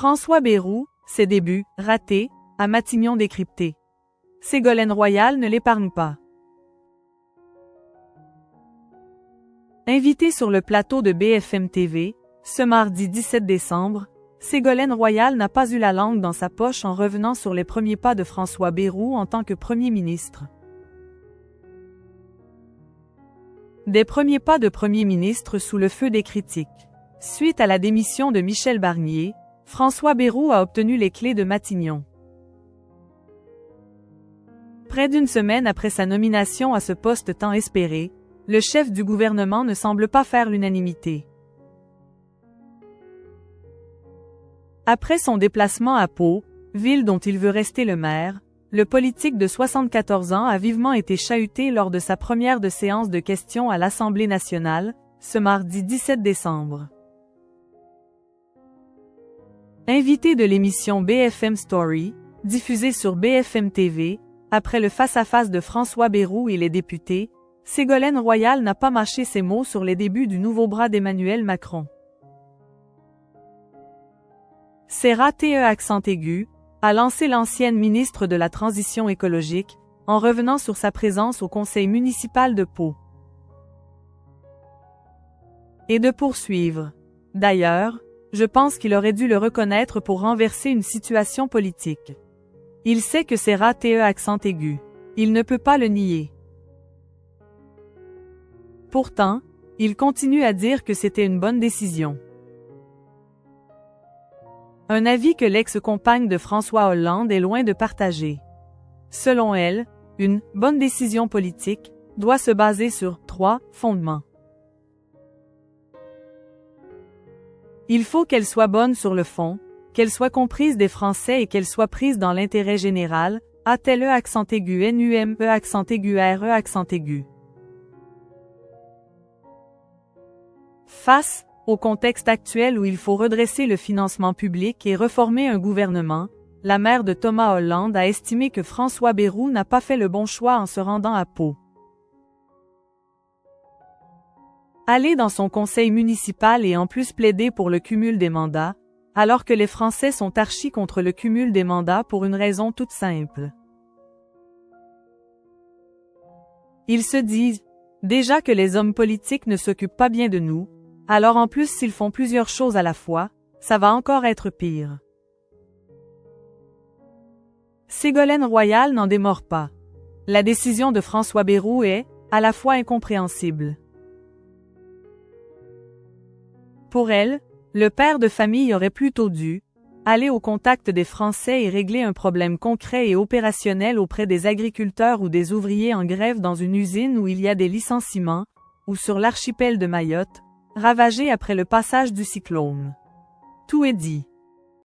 François Bayrou, ses débuts, ratés, à Matignon décrypté. Ségolène Royal ne l'épargne pas. Invitée sur le plateau de BFM TV, ce mardi 17 décembre, Ségolène Royal n'a pas eu la langue dans sa poche en revenant sur les premiers pas de François Bayrou en tant que Premier ministre. Des premiers pas de Premier ministre sous le feu des critiques. Suite à la démission de Michel Barnier, François Bayrou a obtenu les clés de Matignon. Près d'une semaine après sa nomination à ce poste tant espéré, le chef du gouvernement ne semble pas faire l'unanimité. Après son déplacement à Pau, ville dont il veut rester le maire, le politique de 74 ans a vivement été chahuté lors de sa première séance de questions à l'Assemblée nationale, ce mardi 17 décembre. Invité de l'émission BFM Story, diffusée sur BFM TV, après le face-à-face de François Bayrou et les députés, Ségolène Royal n'a pas mâché ses mots sur les débuts du nouveau bras d'Emmanuel Macron. C'est raté accent aigu, a lancé l'ancienne ministre de la Transition écologique, en revenant sur sa présence au conseil municipal de Pau. Et de poursuivre. D'ailleurs, je pense qu'il aurait dû le reconnaître pour renverser une situation politique. Il sait que c'est raté accent aigu. Il ne peut pas le nier. Pourtant, il continue à dire que c'était une bonne décision. Un avis que l'ex-compagne de François Hollande est loin de partager. Selon elle, une « bonne décision politique » doit se baser sur 3 fondements. Il faut qu'elle soit bonne sur le fond, qu'elle soit comprise des Français et qu'elle soit prise dans l'intérêt général, a-t-elle accent aigu NUME accent aigu RE accent aigu. Face au contexte actuel où il faut redresser le financement public et reformer un gouvernement, la mère de Thomas Hollande a estimé que François Bayrou n'a pas fait le bon choix en se rendant à Pau. Aller dans son conseil municipal et en plus plaider pour le cumul des mandats, alors que les Français sont archi contre le cumul des mandats pour une raison toute simple. Ils se disent, déjà que les hommes politiques ne s'occupent pas bien de nous, alors en plus s'ils font plusieurs choses à la fois, ça va encore être pire. Ségolène Royal n'en démord pas. La décision de François Bayrou est, à la fois incompréhensible. Pour elle, le père de famille aurait plutôt dû aller au contact des Français et régler un problème concret et opérationnel auprès des agriculteurs ou des ouvriers en grève dans une usine où il y a des licenciements, ou sur l'archipel de Mayotte, ravagé après le passage du cyclone. Tout est dit.